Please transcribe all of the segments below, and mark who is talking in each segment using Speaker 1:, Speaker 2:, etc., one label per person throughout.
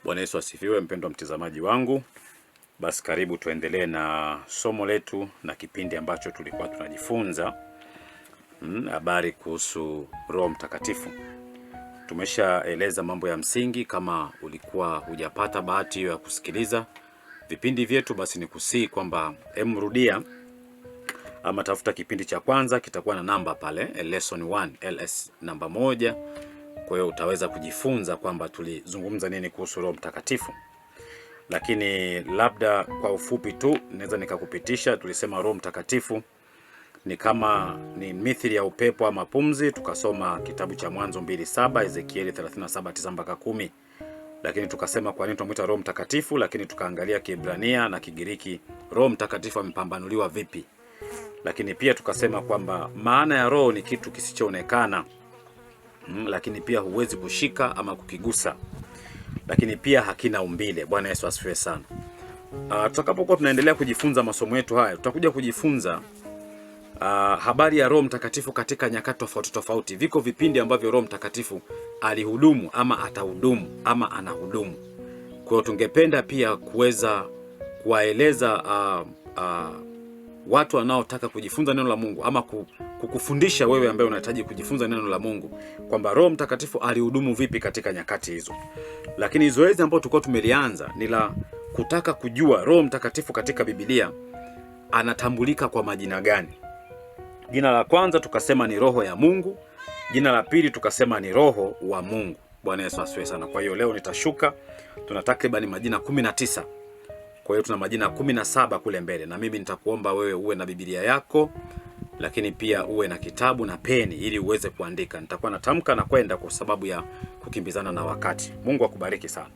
Speaker 1: Bwana Yesu asifiwe, mpendwa mtazamaji wangu. Basi karibu tuendelee na somo letu na kipindi ambacho tulikuwa tunajifunza habari kuhusu Roho Mtakatifu. Tumeshaeleza mambo ya msingi. Kama ulikuwa hujapata bahati hiyo ya kusikiliza vipindi vyetu, basi nikusii kwamba rudia ama tafuta kipindi cha kwanza, kitakuwa na namba pale lesson 1 LS namba 1. Kwa hiyo utaweza kujifunza kwamba tulizungumza nini kuhusu Roho Mtakatifu. Lakini labda kwa ufupi tu naweza nikakupitisha. Tulisema Roho Mtakatifu ni mithili ya upepo ama pumzi. Tukasoma kitabu cha Mwanzo 2:7, Ezekieli 37:9-10. Lakini tukasema kwa nini tunamuita Roho Mtakatifu, lakini tukaangalia Kiebrania na Kigiriki Roho Mtakatifu amepambanuliwa vipi. Lakini pia tukasema kwamba maana ya roho ni kitu kisichoonekana, lakini pia huwezi kushika ama kukigusa, lakini pia hakina umbile. Bwana Yesu asifiwe sana. Tutakapokuwa tunaendelea kujifunza masomo yetu haya, tutakuja kujifunza habari ya Roho Mtakatifu katika nyakati tofauti tofauti. Viko vipindi ambavyo Roho Mtakatifu alihudumu ama atahudumu ama anahudumu. Kwa hiyo tungependa pia kuweza kuwaeleza watu wanaotaka kujifunza neno la Mungu ama kukufundisha wewe ambaye unahitaji kujifunza neno la Mungu kwamba Roho Mtakatifu alihudumu vipi katika nyakati hizo. Lakini zoezi ambalo tulikuwa tumelianza ni la kutaka kujua Roho Mtakatifu katika Biblia anatambulika kwa majina gani. Jina la kwanza tukasema ni Roho ya Mungu, jina la pili tukasema ni Roho wa Mungu. Bwana Yesu asifiwe sana. Kwa hiyo leo nitashuka, tuna takriban majina 19. Kwa hiyo tuna majina 17 kule mbele, na mimi nitakuomba wewe uwe na Biblia yako, lakini pia uwe na kitabu na peni ili uweze kuandika. Nitakuwa natamka na kwenda kwa sababu ya kukimbizana na wakati. Mungu akubariki sana.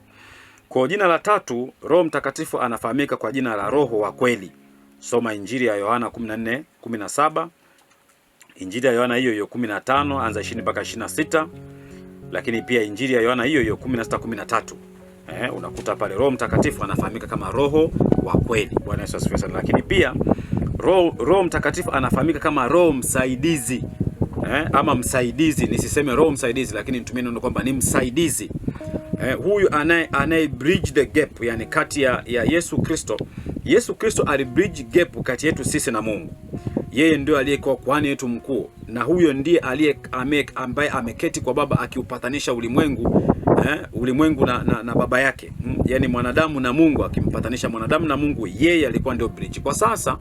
Speaker 1: Kwa jina la tatu, Roho Mtakatifu anafahamika kwa jina la Roho wa kweli. Soma Injili ya Yohana 14:17, Injili ya Yohana hiyo 15 anza 20 mpaka 26, lakini pia Injili ya Yohana hiyo 16:13. Unakuta pale Roho Mtakatifu anafahamika kama Roho wa kweli. Bwana Yesu asifiwe sana. Lakini pia Roho Mtakatifu anafahamika kama Roho msaidizi. Ama msaidizi, nisiseme Roho msaidizi, lakini nitumie neno kwamba ni msaidizi. Huyu anaye bridge the gap, yani kati ya Yesu Kristo. Yesu Kristo alibridge gap kati yetu sisi na Mungu. Yeye ndio aliyekuwa kuhani wetu mkuu, na huyo ndiye ambaye ameketi kwa Baba akiupatanisha ulimwengu na Baba yake. Yani mwanadamu na Mungu, akimpatanisha mwanadamu na Mungu. Yeye alikuwa ndio bridge. Kwa sasa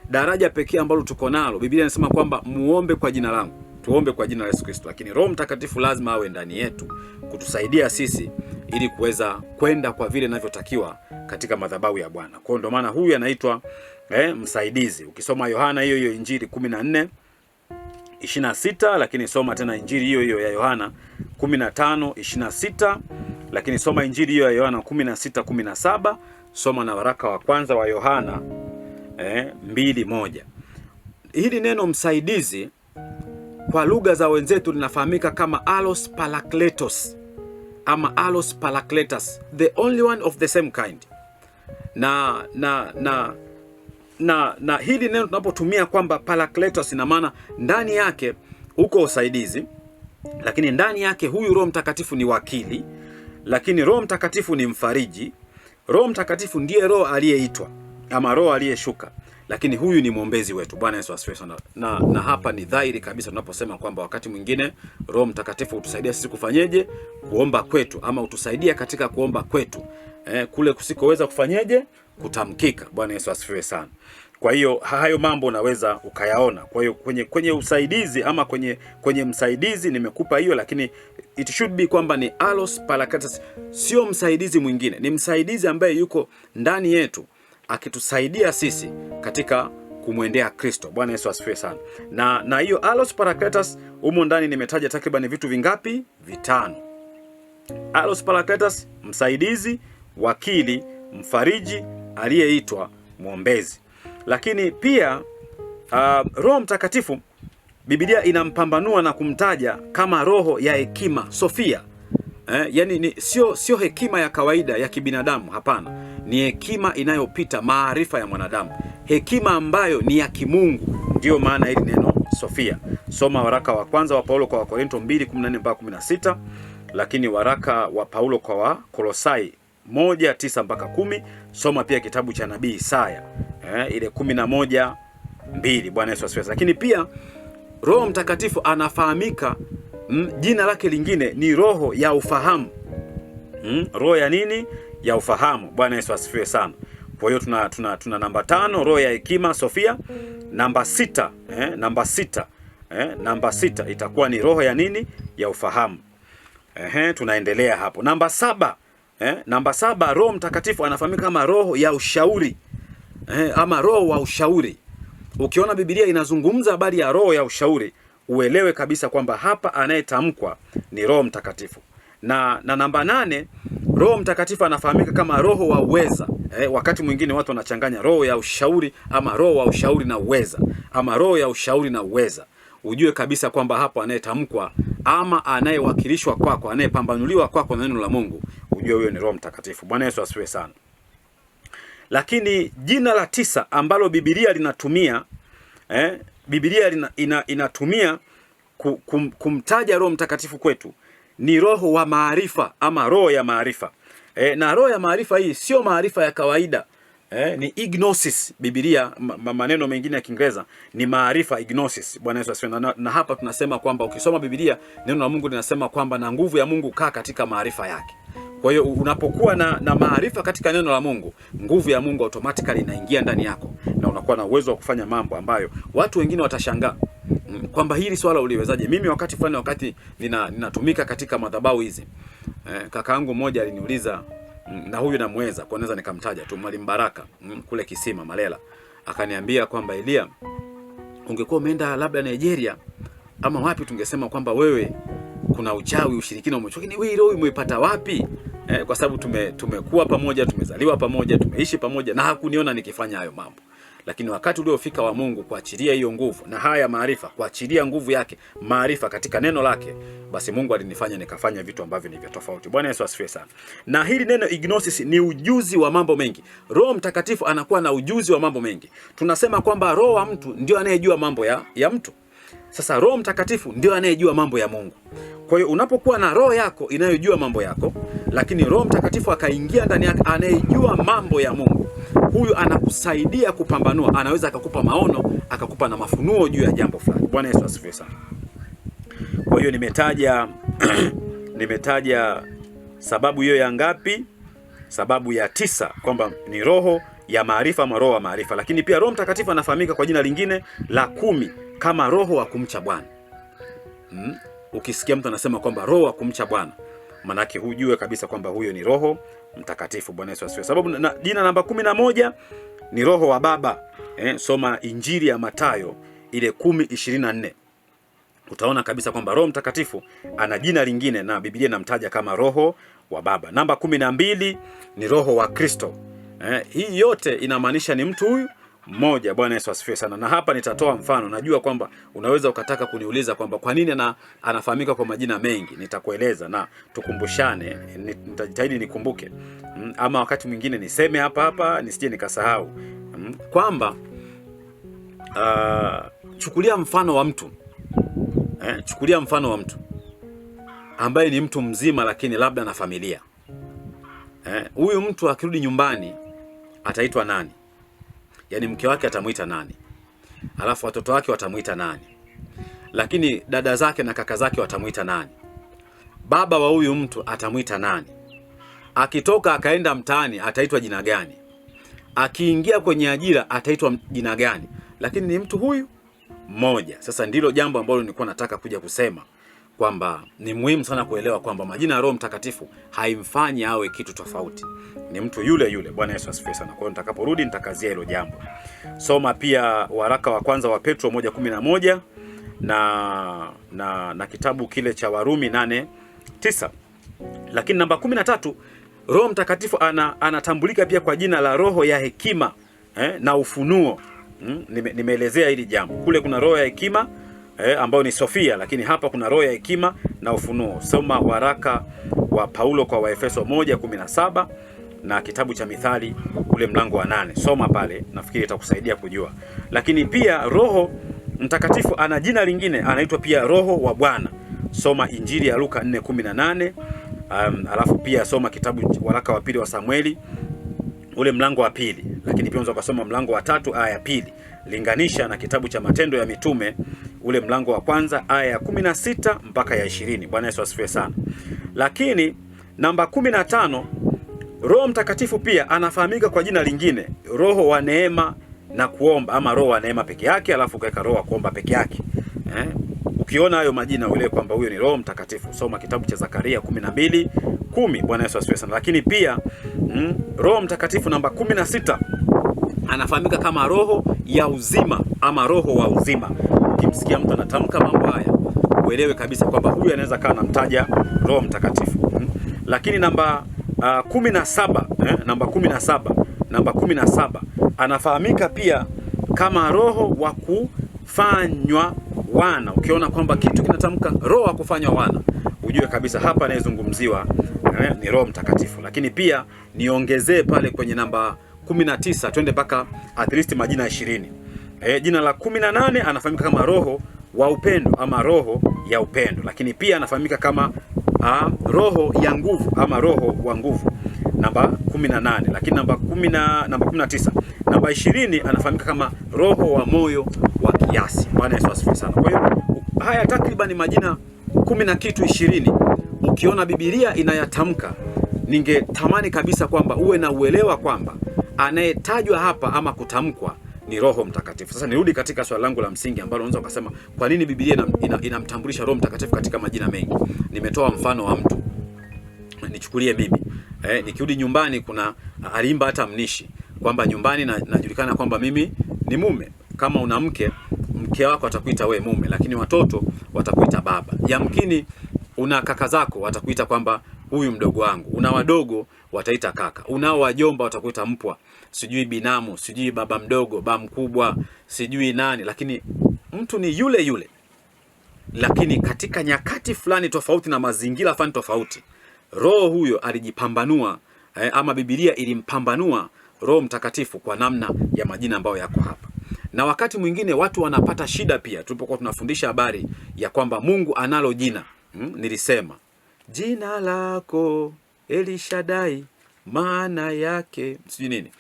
Speaker 1: daraja pekee ambalo tuko nalo, Biblia inasema kwamba muombe kwa jina langu. Tuombe kwa jina la Yesu Kristo, lakini Roho Mtakatifu lazima awe ndani yetu kutusaidia sisi ili kuweza kwenda kwa vile inavyotakiwa katika madhabahu ya Bwana. Kwa ndio maana huyu anaitwa msaidizi. Ukisoma Yohana hiyo Injili 14:26, lakini soma tena Injili hiyo ya Yohana 15:26, lakini soma Injili hiyo ya Yohana 16:17, soma na waraka wa kwanza wa Yohana 2:1. Hili neno msaidizi kwa lugha za wenzetu linafahamika kama Allos Parakletos ama Allos Parakletos, the only one of the same kind. Na hili neno tunapotumia kwamba Parakletos, ina maana ndani yake huko usaidizi, lakini ndani yake huyu Roho Mtakatifu ni wakili, lakini Roho Mtakatifu ni mfariji. Roho Mtakatifu ndiye Roho aliyeitwa ama Roho aliyeshuka, lakini huyu ni mwombezi wetu. Bwana Yesu asifiwe sana. Na hapa ni dhahiri kabisa tunaposema kwamba wakati mwingine Roho Mtakatifu hutusaidia sisi kufanyeje? Kuomba kwetu, ama utusaidia katika kuomba kwetu kule kusikoweza kufanyeje? Kutamkika. Bwana Yesu asifiwe sana. Kwa hiyo hayo mambo unaweza ukayaona. Kwa hiyo kwenye usaidizi ama kwenye msaidizi nimekupa hiyo, lakini it should be kwamba ni Allos Parakletos, sio msaidizi mwingine. Ni msaidizi ambaye yuko ndani yetu akitusaidia sisi katika kumwendea Kristo. Bwana Yesu asifiwe sana. Na hiyo Allos Parakletos humo ndani nimetaja takriban vitu vingapi? 5. Allos Parakletos, msaidizi, wakili, mfariji, aliyeitwa, mwombezi. Lakini pia Roho Mtakatifu Biblia inampambanua na kumtaja kama roho ya hekima, Sofia. Yani sio hekima ya kawaida ya kibinadamu, hapana. Ni hekima inayopita maarifa ya mwanadamu, hekima ambayo ni ya kimungu. Ndio maana hili neno Sofia. Soma waraka wa kwanza wa Paulo kwa Wakorinto 2:14-16, lakini waraka wa Paulo kwa Wakolosai 11:9 mpaka 10. Soma pia kitabu cha nabii Isaya ile 11:2. Bwana Yesu asifiwe. Lakini pia Roho Mtakatifu anafahamika, jina lake lingine ni roho ya ufahamu. Roho ya nini? Ya ufahamu. Bwana Yesu asifiwe sana. Kwa hiyo tuna namba 5 roho ya hekima Sofia. Namba 6 namba 6 itakuwa ni roho ya nini? Ya ufahamu. Tunaendelea hapo. Namba 7 namba 7 Roho Mtakatifu anafahamika kama roho ya ushauri, ama roho wa ushauri. Ukiona Biblia inazungumza habari ya roho ya ushauri, uelewe kabisa kwamba hapa anayetamkwa ni Roho Mtakatifu. Na namba 8 Roho Mtakatifu anafahamika kama roho wa uweza. Wakati mwingine watu wanachanganya roho ya ushauri ama roho wa ushauri na uweza, ama roho ya ushauri na uweza. Ujue kabisa kwamba hapo anayetamkwa ama anayewakilishwa kwako, anayepambanuliwa kwako na neno la Mungu, ujue huyo ni Roho Mtakatifu. Bwana Yesu asifiwe sana. Lakini jina la 9 ambalo Biblia linatumia Biblia inatumia kumtaja Roho Mtakatifu kwetu ni roho wa maarifa ama roho ya maarifa. Na roho ya maarifa hii sio maarifa ya kawaida. Ni ignosis. Biblia maneno mengine ya Kiingereza ni maarifa, ignosis. Bwana Yesu asifiwe. Na hapa tunasema kwamba ukisoma Biblia, neno la Mungu linasema kwamba na nguvu ya Mungu kaa katika maarifa yake. Kwa hiyo unapokuwa na maarifa katika neno la Mungu, nguvu ya Mungu automatically inaingia ndani yako na unakuwa na uwezo wa kufanya mambo ambayo watu wengine watashangaa kwamba hili swala uliwezaje. Mimi wakati ninatumika katika madhabahu hizi, kakaangu mmoja aliniuliza, na huyu namweza kwa naweza nikamtaja tu, Mwalimu Baraka kule Kisima Malela, akaniambia kwamba Elia, ungekuwa umeenda labda Nigeria ama wapi, tungesema kwamba wewe kuna uchawi, ushirikina umechoka, lakini wewe roho umeipata wapi? Kwa sababu tumekuwa pamoja, tumezaliwa pamoja, tumeishi pamoja, na hakuniona nikifanya hayo mambo. Lakini wakati uliofika wa Mungu kuachilia hiyo nguvu na haya maarifa, kuachilia nguvu yake, maarifa katika neno lake, basi Mungu alinifanya nikafanya vitu ambavyo ni vya tofauti. Bwana Yesu asifiwe sana. Na hili neno ignosis ni ujuzi wa mambo mengi. Roho Mtakatifu anakuwa na ujuzi wa mambo mengi. Tunasema kwamba roho wa mtu ndio anayejua mambo ya mtu. Sasa Roho Mtakatifu ndio anayejua mambo ya Mungu. Kwa hiyo unapokuwa na roho yako inayojua mambo yako, lakini Roho Mtakatifu akaingia ndani yake anayejua mambo ya Mungu, huyu anakusaidia kupambanua. Anaweza akakupa maono, akakupa na mafunuo juu ya jambo fulani. Bwana Yesu asifiwe sana. Kwa hiyo nimetaja sababu hiyo ya ngapi? Sababu ya 9, kwamba ni roho ya maarifa ama roho wa maarifa. Lakini pia Roho Mtakatifu anafahamika kwa jina lingine la 10 kama roho wa kumcha Bwana. Ukisikia mtu anasema kwamba roho wa kumcha Bwana, manake hujue kabisa kwamba huyo ni Roho Mtakatifu. Bwana Yesu asifiwe. Sababu jina namba 11 ni roho wa Baba. Soma Injili ya Mathayo ile 10:24. Utaona kabisa kwamba Roho Mtakatifu ana jina lingine na Biblia inamtaja kama roho wa Baba. Namba 12 ni roho wa Kristo. Hii yote inamaanisha ni mtu huyu mmoja. Bwana Yesu asifiwe sana. Na hapa nitatoa mfano. Najua kwamba unaweza ukataka kuniuliza kwamba kwa nini anafahamika kwa majina mengi. Nitakueleza na tukumbushane, nitajitahidi nikumbuke. Ama wakati mwingine niseme hapa nisije nikasahau. Kwamba chukulia mfano wa mtu. Chukulia mfano wa mtu ambaye ni mtu mzima lakini labda na familia. Huyu mtu akirudi nyumbani ataitwa nani? Yaani mke wake atamuita nani? Alafu watoto wake watamuita nani? Lakini dada zake na kaka zake watamuita nani? Baba wa huyu mtu atamuita nani? Akitoka akaenda mtaani ataitwa jina gani? Akiingia kwenye ajira ataitwa jina gani? Lakini ni mtu huyu mmoja. Sasa ndilo jambo ambalo nilikuwa nataka kuja kusema, kwamba ni muhimu sana kuelewa kwamba majina ya Roho Mtakatifu haimfanyi awe kitu tofauti. Ni mtu yule yule. Bwana Yesu asifiwe sana. Kwa hiyo nitakaporudi nitakazia hilo jambo. Soma pia waraka wa kwanza wa Petro 1:11 na kitabu kile cha Warumi 8:9. Lakini namba 13, Roho Mtakatifu anatambulika pia kwa jina la roho ya hekima na ufunuo. Nimeelezea hili jambo. Kule kuna roho ya hekima ambayo ni Sofia, lakini hapa kuna roho ya hekima na ufunuo. Soma waraka wa Paulo kwa Waefeso 1:17 na kitabu cha Mithali ule mlango wa 8. Soma pale, nafikiri itakusaidia kujua. Lakini pia Roho Mtakatifu ana jina lingine, anaitwa pia Roho wa Bwana. Soma Injili ya Luka 4:18 Alafu pia soma kitabu waraka wa pili wa Samueli ule mlango wa pili, lakini pia unaweza kusoma mlango wa 3 aya ya 2. Linganisha na kitabu cha Matendo ya Mitume ule mlango wa kwanza aya ya 16 mpaka ya 20. Bwana Yesu asifiwe sana. Lakini namba 15, Roho Mtakatifu pia anafahamika kwa jina lingine, Roho wa neema na kuomba, ama Roho wa neema peke yake, alafu ukaweka Roho wa kuomba peke yake. Ukiona hayo majina uelewe kwamba huyo ni Roho Mtakatifu. Soma kitabu cha Zakaria 12:10. Bwana Yesu asifiwe sana. Lakini pia Roho Mtakatifu namba 16 anafahamika kama Roho ya uzima ama Roho wa uzima. Ukimsikia mtu anatamka mambo haya, uelewe kabisa kwamba huyu anaweza kaa anamtaja Roho Mtakatifu. Lakini namba 17, namba 17 anafahamika pia kama Roho wa kufanywa wana. Ukiona kwamba kitu kinatamka Roho wa kufanywa wana, ujue kabisa hapa anayezungumziwa ni Roho Mtakatifu. Lakini pia niongezee pale kwenye namba 19, twende mpaka at least majina 20. Jina la 18 anafahamika kama Roho wa upendo ama Roho ya upendo. Lakini pia anafahamika kama Roho ya nguvu ama Roho wa nguvu, namba 18. Lakini namba 19, namba 20 anafahamika kama Roho wa moyo wa kiasi. Bwana Yesu asifiwe sana. Kwa hiyo haya takriban majina 10 na kitu 20 ukiona Biblia inayatamka, ningetamani kabisa kwamba uwe na uelewa kwamba anayetajwa hapa ama kutamkwa ni Roho Mtakatifu. Sasa nirudi katika swali langu la msingi ambalo unaweza ukasema kwa nini Biblia inamtambulisha Roho Mtakatifu katika majina mengi. Nimetoa mfano wa mtu, nichukulie mimi nikirudi nyumbani, kuna aliimba hata mnishi kwamba nyumbani najulikana kwamba mimi ni mume. Kama una mke wako atakuita we mume, lakini watoto watakuita baba. Yamkini una kaka zako watakuita kwamba huyu mdogo wangu. Una wadogo wataita kaka. Unao wajomba watakuita mpwa, sijui binamu, sijui baba mdogo, baba mkubwa, sijui nani, lakini mtu ni yule yule. Lakini katika nyakati fulani tofauti na mazingira fulani tofauti, Roho huyo alijipambanua ama Biblia ilimpambanua Roho Mtakatifu kwa namna ya majina ambayo yako hapa. Na wakati mwingine watu wanapata shida pia tulipokuwa tunafundisha habari ya kwamba Mungu analo jina. Nilisema jina lako Elishadai, maana yake sijui nini.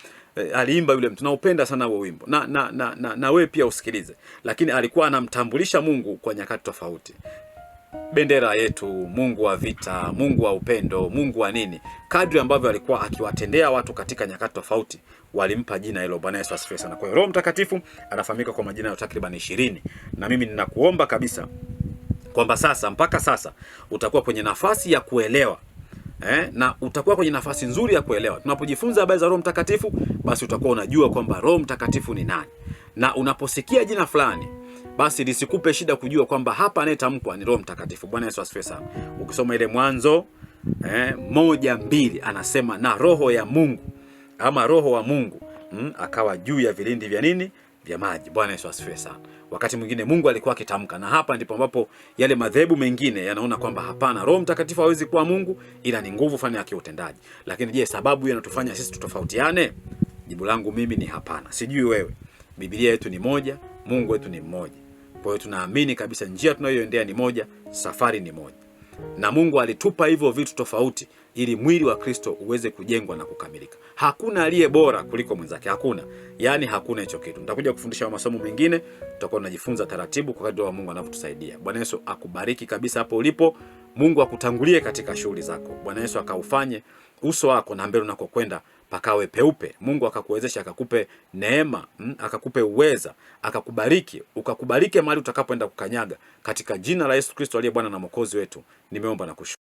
Speaker 1: Aliimba yule mtu, naupenda sana huo wimbo. Na wewe pia usikilize. Lakini alikuwa anamtambulisha Mungu kwa nyakati tofauti. Bendera yetu, Mungu wa vita, Mungu wa upendo, Mungu wa nini. Kadri ambavyo alikuwa akiwatendea watu katika nyakati tofauti, walimpa jina hilo. Bwana Yesu asifiwe sana. Kwa hiyo Roho Mtakatifu anafahamika kwa majina ya takriban 20. Na mimi ninakuomba kabisa kwamba sasa, mpaka sasa utakuwa kwenye nafasi ya kuelewa na utakuwa kwenye nafasi nzuri ya kuelewa. Tunapojifunza habari za Roho Mtakatifu, basi utakuwa unajua kwamba Roho Mtakatifu ni nani. Na unaposikia jina fulani, basi lisikupe shida kujua kwamba hapa anayetamkwa ni Roho Mtakatifu. Bwana Yesu asifiwe sana. Ukisoma ile Mwanzo 1:2 anasema na Roho ya Mungu ama Roho wa Mungu akawa juu ya vilindi vya nini? Vya maji. Bwana Yesu asifiwe sana. Wakati mwingine Mungu alikuwa akitamka, na hapa ndipo ambapo yale madhehebu mengine yanaona kwamba hapana, Roho Mtakatifu hawezi kuwa Mungu, ila ni nguvu fulani ya kiutendaji. Lakini je, sababu hiyo inatufanya sisi tutofautiane? Jibu langu mimi ni hapana. Sijui wewe. Biblia yetu ni moja, Mungu wetu ni mmoja. Kwa hiyo tunaamini kabisa njia tunayoendea ni moja, safari ni moja. Na Mungu alitupa hivyo vitu tofauti ili mwili wa Kristo uweze kujengwa na kukamilika. Hakuna aliye bora kuliko mwenzake, hakuna. Yaani hakuna hicho kitu. Nitakuja kufundisha masomo mengine, tutakuwa tunajifunza taratibu kwa kadri Mungu anavyotusaidia. Bwana Yesu akubariki kabisa hapo ulipo. Mungu akutangulie katika shughuli zako. Bwana Yesu akaufanye uso wako na mbele unakokwenda pakawe peupe. Mungu akakuwezesha, akakupe neema, akakupe uweza, akakubariki, ukakubariki mahali utakapoenda kukanyaga. Katika jina la Yesu Kristo aliye Bwana na Mwokozi wetu, nimeomba na kushukuru.